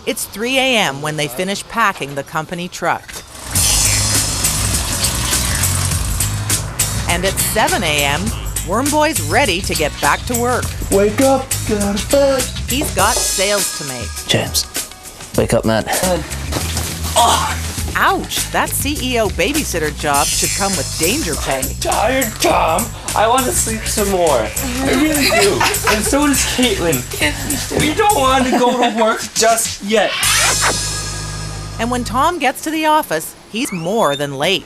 It's 3 a.m. when they finish packing the company truck. And at 7 a.m., Wormboy's ready to get back to work. Wake up, get out of bed. He's got sales to make. James, wake up, man. Ouch, that CEO babysitter job should come with danger pay. Tired, Tom. I want to sleep some more. I really do. And so does Caitlin. We don't want to go to work just yet. And when Tom gets to the office, he's more than late.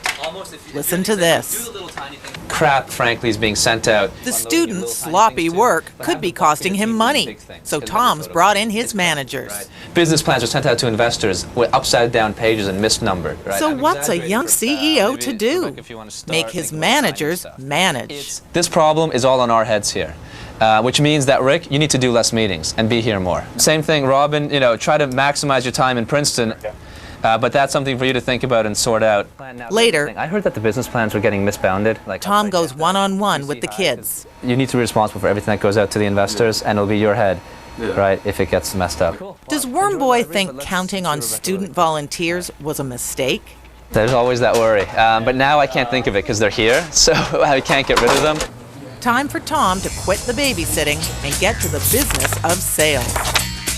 Listen to this. Crap, frankly, is being sent out. The student's sloppy work could be costing him money, so Tom's brought in his managers. Business plans are sent out to investors with upside-down pages and misnumbered. So what's a young CEO to do? Make his managers manage. This problem is all on our heads here. Which means that, Rick, you need to do less meetings and be here more. Same thing, Robin, try to maximize your time in Princeton. But that's something for you to think about and sort out. Later, I heard that the business plans were getting misbounded. Tom goes one-on-one with the kids. You need to be responsible for everything that goes out to the investors, and it'll be your head, right, if it gets messed up. Does Wormboy think counting on student volunteers was a mistake? There's always that worry. But now I can't think of it because they're here, so I can't get rid of them. Time for Tom to quit the babysitting and get to the business of sales.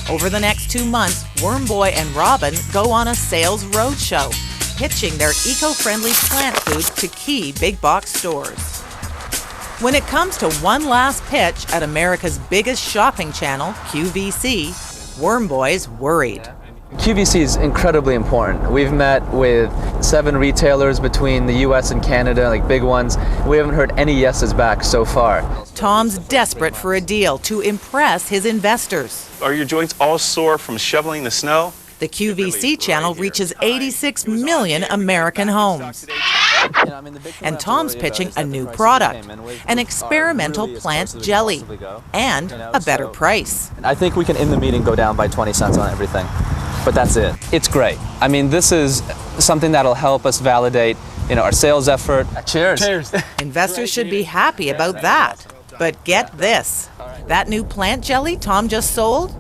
Over the next 2 months, Wormboy and Robin go on a sales roadshow, pitching their eco-friendly plant food to key big box stores. When it comes to one last pitch at America's biggest shopping channel, QVC, Wormboy's worried. QVC is incredibly important. We've met with 7 retailers between the US and Canada, like big ones. We haven't heard any yeses back so far. Tom's desperate for a deal to impress his investors. Are your joints all sore from shoveling the snow? The QVC channel reaches 86 million American homes. And Tom's pitching a new product, an experimental plant jelly, and a better price. I think we can, in the meeting, go down by 20 cents on everything. But that's it. It's great. I mean, this is something that'll help us validate, our sales effort. Cheers. Cheers. Investors should be happy about that. But get this, that new plant jelly Tom just sold?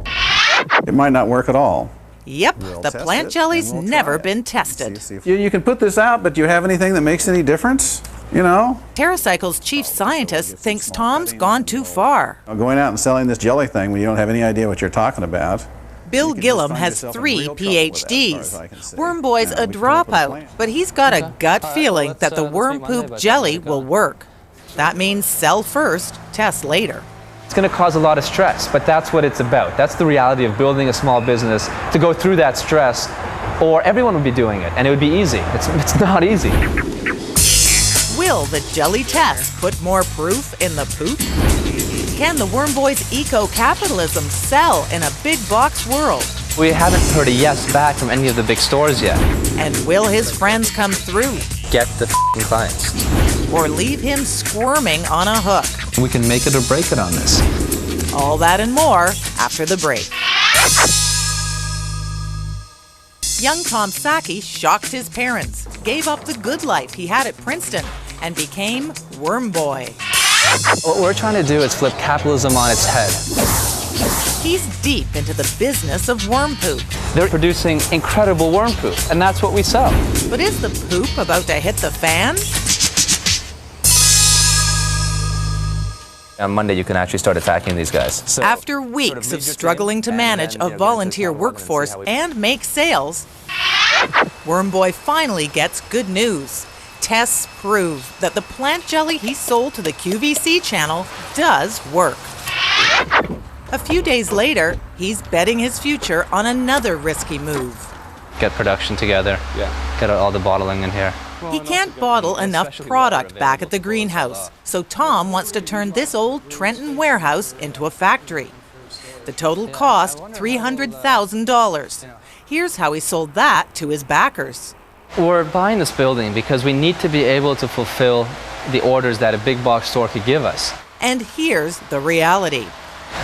It might not work at all. Yep, the plant jelly's never been tested. You can put this out, but do you have anything that makes any difference? TerraCycle's chief scientist thinks Tom's gone too far. Going out and selling this jelly thing when you don't have any idea what you're talking about. Bill Gillum has 3 PhDs. Wormboy's a dropout, but he's got a gut feeling that the worm poop jelly will work. That means sell first, test later. It's going to cause a lot of stress, but that's what it's about. That's the reality of building a small business, to go through that stress, or everyone would be doing it, and it would be easy. It's not easy. Will the jelly test put more proof in the poop? Can the Wormboy's eco-capitalism sell in a big box world? We haven't heard a yes back from any of the big stores yet. And will his friends come through? Get the clients. Or leave him squirming on a hook? We can make it or break it on this. All that and more after the break. Young Tom Saki shocked his parents, gave up the good life he had at Princeton, and became Wormboy. What we're trying to do is flip capitalism on its head. He's deep into the business of worm poop. They're producing incredible worm poop, and that's what we sell. But is the poop about to hit the fan? On Monday, you can actually start attacking these guys. After weeks of struggling to manage a volunteer workforce and make sales, Wormboy finally gets good news. Tests prove that the plant jelly he sold to the QVC channel does work. A few days later, he's betting his future on another risky move. Get production together, get all the bottling in here. He can't bottle enough product back at the greenhouse, so Tom wants to turn this old Trenton warehouse into a factory. The total cost, $300,000. Here's how he sold that to his backers. We're buying this building because we need to be able to fulfill the orders that a big box store could give us. And here's the reality.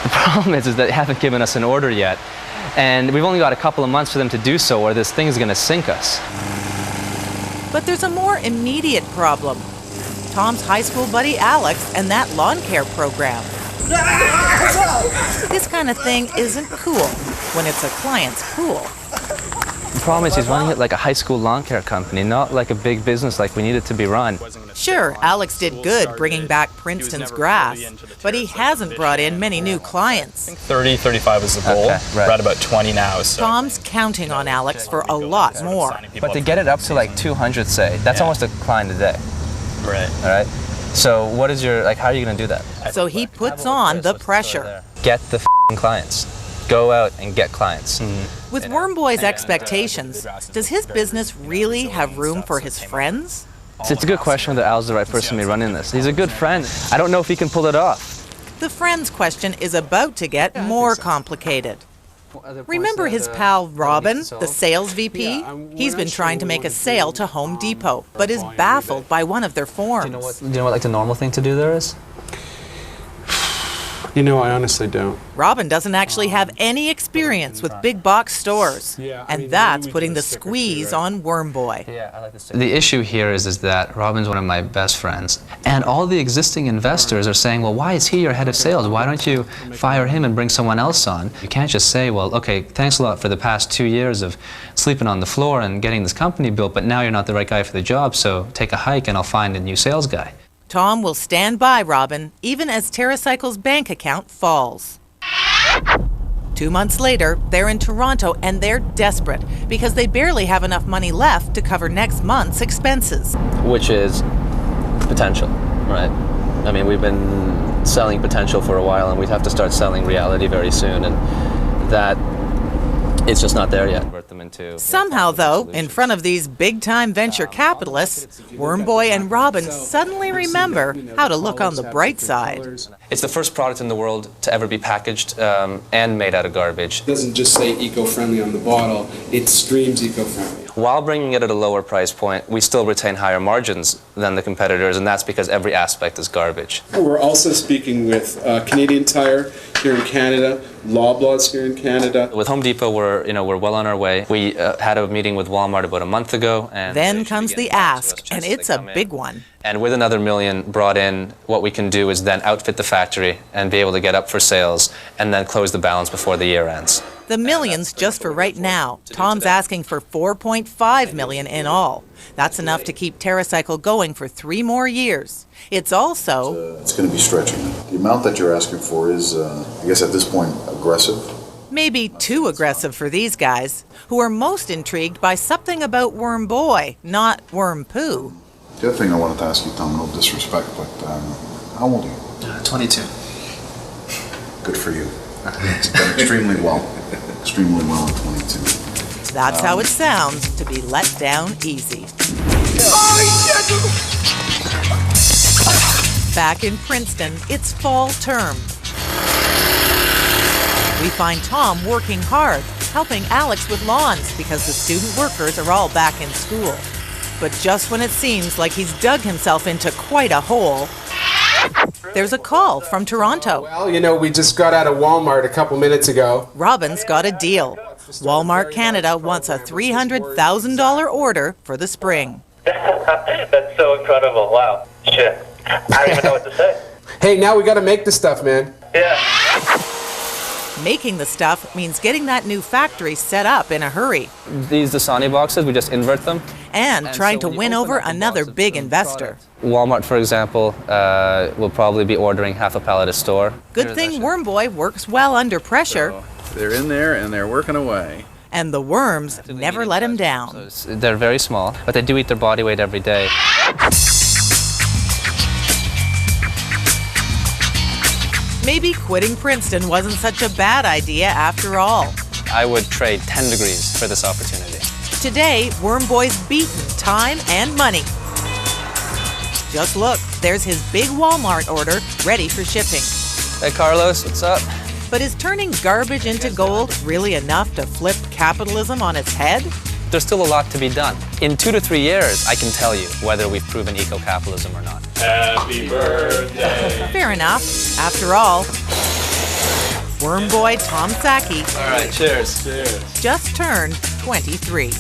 The problem is that they haven't given us an order yet, and we've only got a couple of months for them to do so, or this thing is going to sink us. But there's a more immediate problem. Tom's high school buddy Alex and that lawn care program. This kind of thing isn't cool. when it's a client's pool. The problem is he's running it like a high school lawn care company, not like a big business like we need it to be run. Sure, Alex did good bringing back Princeton's grass, but he hasn't brought in many new clients. 30, 35 is the goal. Okay, right. We're at about 20 now. So Tom's counting on Alex for a lot more. But to get it up to like 200, say, that's almost a client a day. Right. All right? So what is your, like, how are you going to do that? So he puts on the pressure. Get the f***ing clients. Go out and get clients. With Worm Boy's expectations, does his business really have room for his friends? It's a good question whether Al's the right person to be running this. He's a good friend. I don't know if he can pull it off. The friends question is about to get more complicated. Remember his pal Robin, the sales VP? He's been trying to make a sale to Home Depot, but is baffled by one of their forms. Do you know what like the normal thing to do there is? You know, I honestly don't. Robin doesn't actually have any experience with big box stores, and that's putting the squeeze on Worm Boy. The issue here is that Robin's one of my best friends, and all the existing investors are saying, well, why is he your head of sales? Why don't you fire him and bring someone else on? You can't just say, well, okay, thanks a lot for the past 2 years of sleeping on the floor and getting this company built, but now you're not the right guy for the job, so take a hike and I'll find a new sales guy. Tom will stand by Robin even as TerraCycle's bank account falls. 2 months later, they're in Toronto and they're desperate because they barely have enough money left to cover next month's expenses. Which is potential, right? I mean, we've been selling potential for a while and we'd have to start selling reality very soon, and that it's just not there yet. Somehow, though, in front of these big-time venture capitalists, Worm Boy and Robin suddenly remember how to look on the bright side. It's the first product in the world to ever be packaged and made out of garbage. It doesn't just say eco-friendly on the bottle, it screams eco-friendly. While bringing it at a lower price point, we still retain higher margins than the competitors, and that's because every aspect is garbage. We're also speaking with Canadian Tire here in Canada, Loblaws here in Canada. With Home Depot, we're well on our way. We had a meeting with Walmart about a month ago. And then comes the ask, and it's a big one. And with another $1 million brought in, what we can do is then outfit the factory and be able to get up for sales and then close the balance before the year ends. The millions just for right now. Tom's asking for $4.5 million in all. That's enough to keep TerraCycle going for 3 more years. It's also... It's going to be stretching. The amount that you're asking for is, I guess at this point, aggressive. Maybe too aggressive for these guys, who are most intrigued by something about Worm Boy, not Worm Poo. The other thing I wanted to ask you, Tom, no disrespect, but how old are you? 22. Good for you. It's done extremely well. Extremely well at 22. That's how it sounds to be let down easy. Back in Princeton, it's fall term. We find Tom working hard, helping Alex with lawns because the student workers are all back in school. But just when it seems like he's dug himself into quite a hole, there's a call from Toronto. Well, you know, we just got out of Walmart a couple minutes ago. Robin's got a deal. Walmart Canada wants a $300,000 order for the spring. That's so incredible. Wow. Shit. I don't even know what to say. Hey, now we got to make the stuff, man. Yeah. Making the stuff means getting that new factory set up in a hurry. These Dasani boxes, we just invert them. And trying to win over another big investor. Walmart, for example, will probably be ordering half a pallet a store. Good thing Worm Boy works well under pressure. So they're in there and they're working away. And the worms never let him down. So they're very small, but they do eat their body weight every day. Maybe quitting Princeton wasn't such a bad idea after all. I would trade 10 degrees for this opportunity. Today, Worm Boy's beaten time and money. Just look, there's his big Walmart order ready for shipping. Hey Carlos, what's up? But is turning garbage into gold really enough to flip capitalism on its head? There's still a lot to be done. In 2 to 3 years, I can tell you whether we've proven eco-capitalism or not. Happy birthday. Fair enough. After all, Worm Boy Tom Saki All right, cheers. just turned 23.